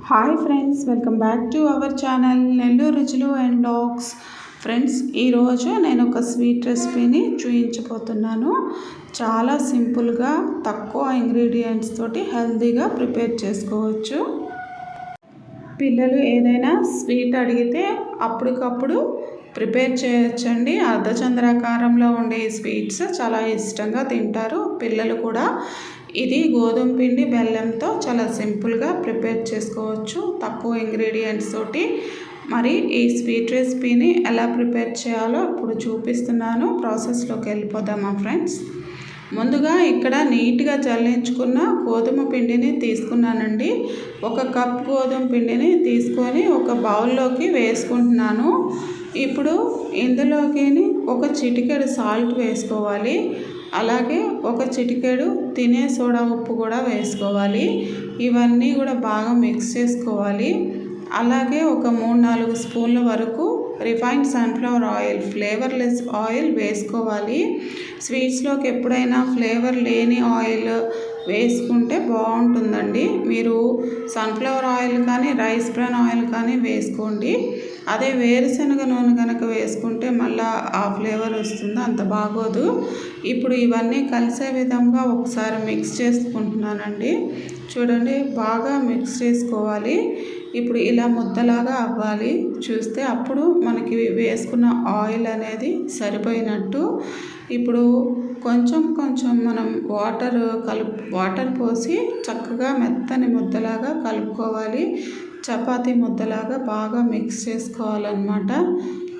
Hi friends, welcome back to our channel Nellore రుచులు and blogs. Friends, ఈరోజు నేను ఒక స్వీట్ రెసిపీని చూపించబోతున్నాను. చాలా సింపుల్గా తక్కువ ఇంగ్రీడియంట్స్ తోటి హెల్తీగా ప్రిపేర్ చేసుకోవచ్చు. పిల్లలు ఏదైనా స్వీట్ అడిగితే అప్పటికప్పుడు ప్రిపేర్ చేయొచ్చండి. అర్ధచంద్రాకారంలో ఉండే స్వీట్స్ చాలా ఇష్టంగా తింటారు పిల్లలు కూడా. ఇది గోధుమ పిండి బెల్లంతో చాలా సింపుల్గా ప్రిపేర్ చేసుకోవచ్చు తక్కువ ఇంగ్రీడియంట్స్ తోటి. మరి ఈ స్వీట్ రెసిపీని ఎలా ప్రిపేర్ చేయాలో ఇప్పుడు చూపిస్తున్నాను. ప్రాసెస్లోకి వెళ్ళిపోదామా ఫ్రెండ్స్. ముందుగా ఇక్కడ నీట్గా జల్లించుకున్న గోధుమ పిండిని తీసుకున్నానండి. 1 కప్ గోధుమ పిండిని తీసుకొని ఒక బౌల్లోకి వేసుకుంటున్నాను. ఇప్పుడు ఇందులోకి 1 చిటికెడు సాల్ట్ వేసుకోవాలి. అలాగే 1 చిటికెడు తినే సోడా ఉప్పు కూడా వేసుకోవాలి. ఇవన్నీ కూడా బాగా మిక్స్ చేసుకోవాలి. అలాగే ఒక 3-4 స్పూన్ల వరకు refined sunflower oil, flavourless oil వేసుకోవాలి. స్వీట్స్లోకి ఎప్పుడైనా ఫ్లేవర్ లేని ఆయిల్ వేసుకుంటే బాగుంటుందండి. మీరు సన్ఫ్లవర్ ఆయిల్ కానీ రైస్ బ్రాన్ ఆయిల్ కానీ వేసుకోండి. అదే వేరుశనగ నూనె కనుక వేసుకుంటే మళ్ళీ ఆ ఫ్లేవర్ వస్తుంది, అంత బాగోదు. ఇప్పుడు ఇవన్నీ కలిసే విధంగా ఒకసారి మిక్స్ చేసుకుంటున్నానండి. చూడండి, బాగా మిక్స్ చేసుకోవాలి. ఇప్పుడు ఇలా ముద్దలాగా అవ్వాలి. చూస్తే అప్పుడు మనకి వేసుకున్న ఆయిల్ అనేది సరిపోయినట్టు. ఇప్పుడు కొంచెం కొంచెం మనం వాటర్ పోసి చక్కగా మెత్తని ముద్దలాగా కలుపుకోవాలి. చపాతీ ముద్దలాగా బాగా మిక్స్ చేసుకోవాలన్నమాట.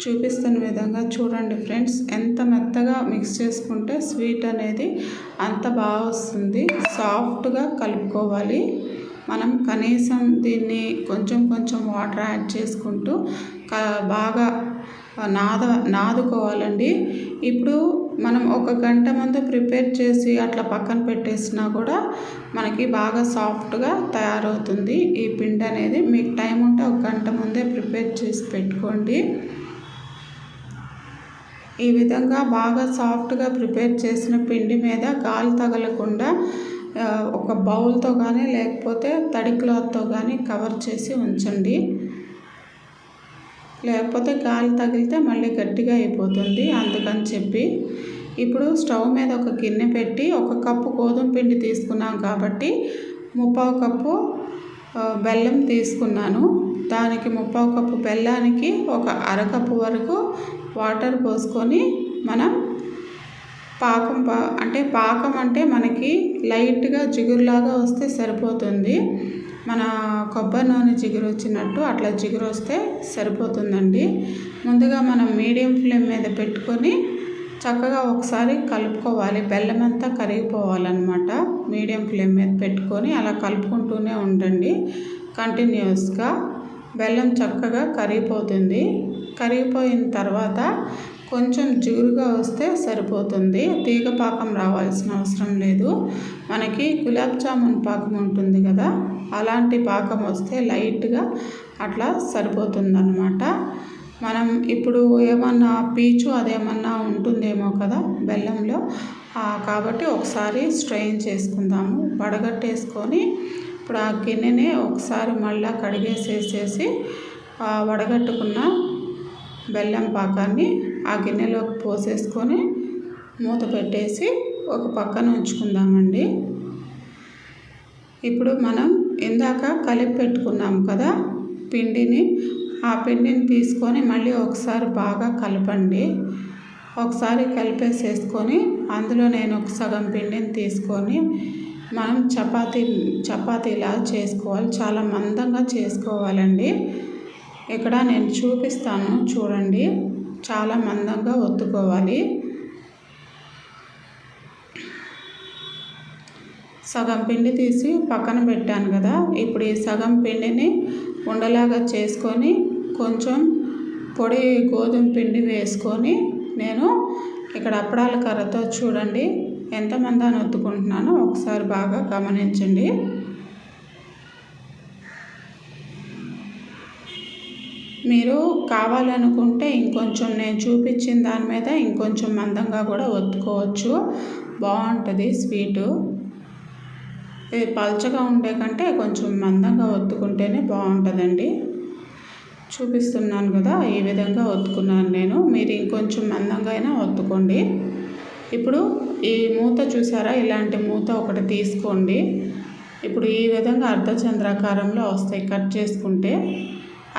చూపిస్తున్న విధంగా చూడండి ఫ్రెండ్స్, ఎంత మెత్తగా మిక్స్ చేసుకుంటే స్వీట్ అనేది అంత బాగా వస్తుంది. సాఫ్ట్గా కలుపుకోవాలి. మనం కనీసం దీన్ని కొంచెం కొంచెం వాటర్ యాడ్ చేసుకుంటూ బాగా నాదుకోవాలండి. ఇప్పుడు మనం 1 గంట ముందు ప్రిపేర్ చేసి అట్లా పక్కన పెట్టేసినా కూడా మనకి బాగా సాఫ్ట్గా తయారవుతుంది ఈ పిండి అనేది. మీకు టైం ఉంటే 1 గంట ముందే ప్రిపేర్ చేసి పెట్టుకోండి. ఈ విధంగా బాగా సాఫ్ట్గా ప్రిపేర్ చేసిన పిండి మీద గాలి తగలకుండా ఒక బౌల్తో కానీ లేకపోతే తడి క్లాత్తో కానీ కవర్ చేసి ఉంచండి. లేకపోతే గాలి తగిలితే మళ్ళీ గట్టిగా అయిపోతుంది, అందుకని చెప్పి. ఇప్పుడు స్టవ్ మీద ఒక గిన్నె పెట్టి 1 కప్పు గోధుమ పిండి తీసుకున్నాం కాబట్టి 3/4 కప్పు బెల్లం తీసుకున్నాను. దానికి 3/4 కప్పు బెల్లానికి ఒక అరకప్పు వరకు వాటర్ పోసుకొని మనం పాకం అంటే మనకి లైట్గా జిగురులాగా వస్తే సరిపోతుంది. మన కొబ్బరి నూనె జిగురు వచ్చినట్టు అట్లా జిగురు వస్తే సరిపోతుందండి. ముందుగా మనం మీడియం ఫ్లేమ్ మీద పెట్టుకొని చక్కగా ఒకసారి కలుపుకోవాలి. బెల్లం అంతా కరిగిపోవాలన్నమాట. మీడియం ఫ్లేమ్ మీద పెట్టుకొని అలా కలుపుకుంటూనే ఉండండి కంటిన్యూస్గా. బెల్లం చక్కగా కరిగిపోతుంది. కరిగిపోయిన తర్వాత కొంచెం జిగురుగా వస్తే సరిపోతుంది. తీగ పాకం రావాల్సిన అవసరం లేదు. మనకి గులాబ్ జామున్ పాకం ఉంటుంది కదా, అలాంటి పాకం వస్తే లైట్గా అట్లా సరిపోతుందన్నమాట. మనం ఇప్పుడు ఏమన్నా పీచు అదేమన్నా ఉంటుందేమో కదా బెల్లంలో, కాబట్టి ఒకసారి స్ట్రెయిన్ చేసుకుందాము. వడగట్టేసుకొని ఇప్పుడు ఆ గిన్నెని ఒకసారి మళ్ళీ కడిగేసేసి వడగట్టుకున్న బెల్లం పాకాన్ని ఆ గిన్నెలోకి పోసేసుకొని మూత పెట్టేసి ఒక పక్కన ఉంచుకుందామండి. ఇప్పుడు మనం ఇందాక కలిపి పెట్టుకున్నాం కదా పిండిని, ఆ పిండిని తీసుకొని మళ్ళీ ఒకసారి బాగా కలపండి. ఒకసారి కలిపేసేసుకొని అందులో నేను ఒక సగం పిండిని తీసుకొని మనం చపాతీలా చేసుకోవాలి. చాలా మందంగా చేసుకోవాలండి. ఇక్కడ నేను చూపిస్తాను చూడండి, చాలా మందంగా ఒత్తుకోవాలి. సగం పిండి తీసి పక్కన పెట్టాను కదా, ఇప్పుడు ఈ సగం పిండిని ఉండలాగా చేసుకొని కొంచెం పొడి గోధుమ పిండి వేసుకొని నేను ఇక్కడ అప్పడాల కర్రతో చూడండి ఎంత మందాన్ని ఒత్తుకుంటున్నానో ఒకసారి బాగా గమనించండి. మీరు కావాలనుకుంటే ఇంకొంచెం నేను చూపించిన దాని మీద ఇంకొంచెం మందంగా కూడా ఒత్తుకోవచ్చు, బాగుంటుంది స్వీటు. ఇది పల్చగా ఉండే కంటే కొంచెం మందంగా ఒత్తుకుంటేనే బాగుంటుందండి. చూపిస్తున్నాను కదా, ఈ విధంగా ఒత్తుకున్నాను నేను. మీరు ఇంకొంచెం మందంగా అయినా ఒత్తుకోండి. ఇప్పుడు ఈ మూత చూసారా, ఇలాంటి మూత ఒకటి తీసుకోండి. ఇప్పుడు ఈ విధంగా అర్ధచంద్రాకారంలో వస్తాయి. కట్ చేసుకుంటే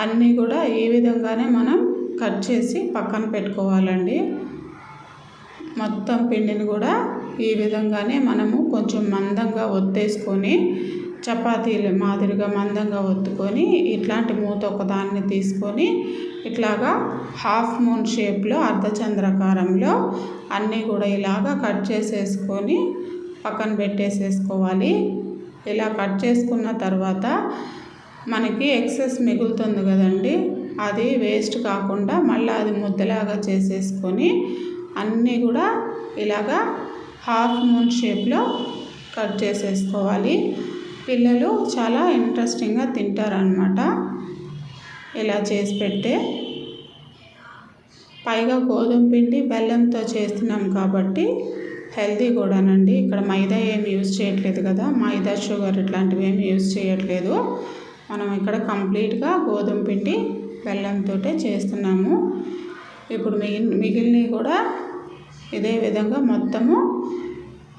అన్నీ కూడా ఈ విధంగానే మనం కట్ చేసి పక్కన పెట్టుకోవాలండి. మొత్తం పిండిని కూడా ఈ విధంగానే మనము కొంచెం మందంగా ఒత్తేసుకొని, చపాతీల మాదిరిగా మందంగా ఒత్తుకొని, ఇట్లాంటి మూత ఒకదాన్ని తీసుకొని ఇట్లాగా హాఫ్ మూన్ షేప్లో అర్ధచంద్రాకారంలో అన్నీ కూడా ఇలాగా కట్ చేసేసుకొని పక్కన పెట్టేసేసుకోవాలి. ఇలా కట్ చేసుకున్న తర్వాత మనకి ఎక్సెస్ మిగులుతుంది కదండి, అది వేస్ట్ కాకుండా మళ్ళీ అది ముద్దలాగా చేసేసుకొని అన్నీ కూడా ఇలాగా హాఫ్ మూన్ షేప్లో కట్ చేసేసుకోవాలి. పిల్లలు చాలా ఇంట్రెస్టింగ్గా తింటారనమాట ఇలా చేసి పెడితే. పైగా గోధుమ పిండి బెల్లంతో చేస్తున్నాం కాబట్టి హెల్తీ కూడానండి. ఇక్కడ మైదా ఏమి యూజ్ చేయట్లేదు కదా, మైదా షుగర్ ఇట్లాంటివి ఏమి యూజ్ చేయట్లేదు. మనం ఇక్కడ కంప్లీట్గా గోధుమ పిండి బెల్లంతో చేస్తున్నాము. ఇప్పుడు మిగిలినవి కూడా ఇదే విధంగా మొత్తము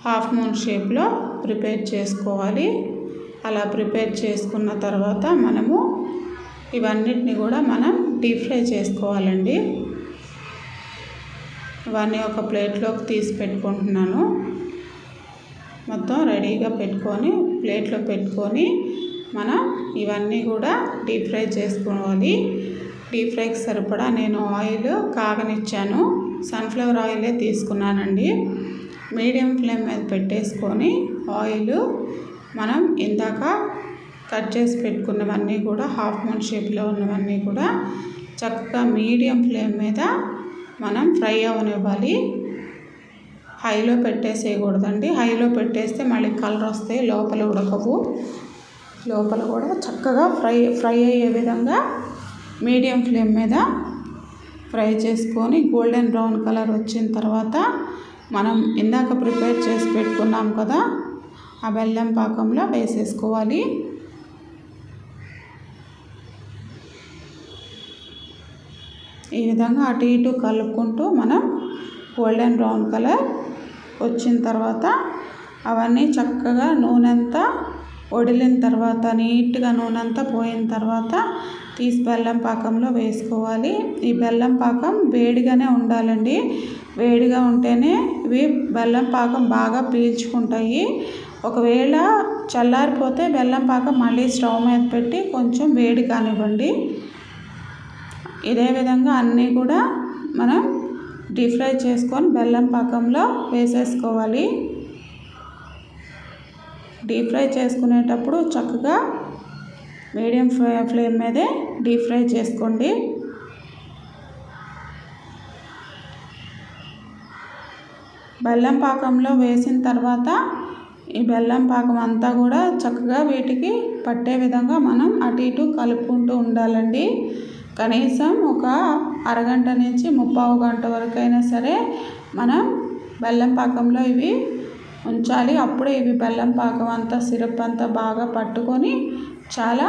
హాఫ్ మూన్ షేప్లో ప్రిపేర్ చేసుకోవాలి. అలా ప్రిపేర్ చేసుకున్న తర్వాత మనము ఇవన్నిటిని కూడా మనం డీప్ ఫ్రై చేసుకోవాలండి. ఇవన్నీ ఒక ప్లేట్లోకి తీసి పెట్టుకుంటున్నాను. మొత్తం రెడీగా పెట్టుకొని ప్లేట్లో పెట్టుకొని మనం ఇవన్నీ కూడా డీప్ ఫ్రై చేసుకోవాలి. డీప్ ఫ్రైకి సరిపడా నేను ఆయిల్ కాగనిచ్చాను. సన్ఫ్లవర్ ఆయిలే తీసుకున్నానండి. మీడియం ఫ్లేమ్ మీద పెట్టేసుకొని ఆయిల్ మనం ఇందాక కట్ చేసి పెట్టుకున్నవన్నీ కూడా హాఫ్ మూన్ షేప్లో ఉన్నవన్నీ కూడా చక్కగా మీడియం ఫ్లేమ్ మీద మనం ఫ్రై అవనివ్వాలి. హైలో పెట్టేసేయకూడదండి. హైలో పెట్టేస్తే మళ్ళీ కలర్ వస్తాయి, లోపల ఉడకవు. లోపల కూడా చక్కగా ఫ్రై అయ్యే విధంగా మీడియం ఫ్లేమ్ మీద ఫ్రై చేసుకొని గోల్డెన్ బ్రౌన్ కలర్ వచ్చిన తర్వాత మనం ఇందాక ప్రిపేర్ చేసి పెట్టుకున్నాం కదా, ఆ బెల్లం పాకంలో వేసేసుకోవాలి. ఈ విధంగా అటు ఇటు కలుపుకుంటూ మనం గోల్డెన్ బ్రౌన్ కలర్ వచ్చిన తర్వాత అవన్నీ చక్కగా నూనె అంతా వడిలిన తర్వాత, నీట్గా నూనె అంతా పోయిన తర్వాత తీసి బెల్లం పాకంలో వేసుకోవాలి. ఈ బెల్లం పాకం వేడిగానే ఉండాలండి. వేడిగా ఉంటేనే ఇవి బెల్లం పాకం బాగా పీల్చుకుంటాయి. ఒకవేళ చల్లారిపోతే బెల్లం పాకం మళ్ళీ స్టవ్ మీద పెట్టి కొంచెం వేడి కానివ్వండి. ఇదే విధంగా అన్నీ కూడా మనం డీప్ ఫ్రై చేసుకొని బెల్లం పాకంలో వేసేసుకోవాలి. డీప్ ఫ్రై చేసుకునేటప్పుడు చక్కగా మీడియం ఫ్లేమ్ మీదే డీప్ ఫ్రై చేసుకోండి. బెల్లం పాకంలో వేసిన తర్వాత ఈ బెల్లం పాకం అంతా కూడా చక్కగా వీటికి పట్టే విధంగా మనం అటు ఇటు కలుపుకుంటూ ఉండాలండి. కనీసం ఒక అరగంట నుంచి 3/4 గంట వరకైనా సరే మనం బెల్లం పాకంలో ఇవి ఉంచాలి. అప్పుడే ఇవి బెల్లం పాకం అంతా సిరప్ అంతా బాగా పట్టుకొని చాలా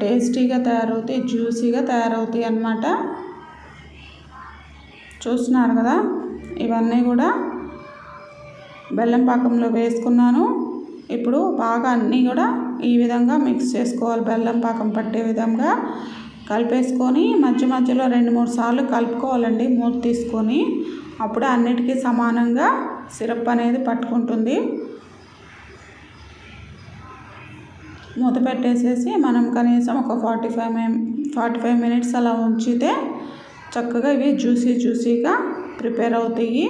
టేస్టీగా తయారవుతాయి, జ్యూసీగా తయారవుతాయి అన్నమాట. చూస్తున్నారు కదా, ఇవన్నీ కూడా బెల్లం పాకంలో వేసుకున్నాను. ఇప్పుడు బాగా అన్నీ కూడా ఈ విధంగా మిక్స్ చేసుకోవాలి. బెల్లం పాకం పట్టే విధంగా కలిపేసుకొని మధ్య మధ్యలో 2-3 సార్లు కలుపుకోవాలండి మూత తీసుకొని. అప్పుడే అన్నిటికీ సమానంగా సిరప్ అనేది పట్టుకుంటుంది. మూత పెట్టేసేసి మనం కనీసం ఒక 45 మినిట్స్ అలా ఉంచితే చక్కగా ఇవి జ్యూసీగా ప్రిపేర్ అవుతాయి.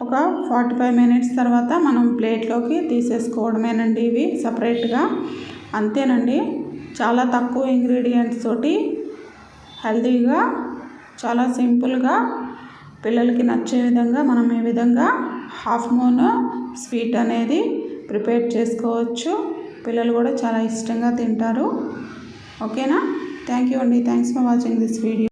ఒక 45 మినిట్స్ తర్వాత మనం ప్లేట్లోకి తీసేసుకోవడమేనండి. ఇవి సపరేట్గా అంతేనండి. చాలా తక్కువ ఇంగ్రీడియంట్స్ తోటి హెల్తీగా చాలా సింపుల్గా పిల్లలకి నచ్చే విధంగా మనం ఈ విధంగా హాఫ్ మూన్ స్వీట్ అనేది ప్రిపేర్ చేసుకోవచ్చు. పిల్లలు కూడా చాలా ఇష్టంగా తింటారు. ఓకేనా? థ్యాంక్ యూ అండి. Thanks for watching this video.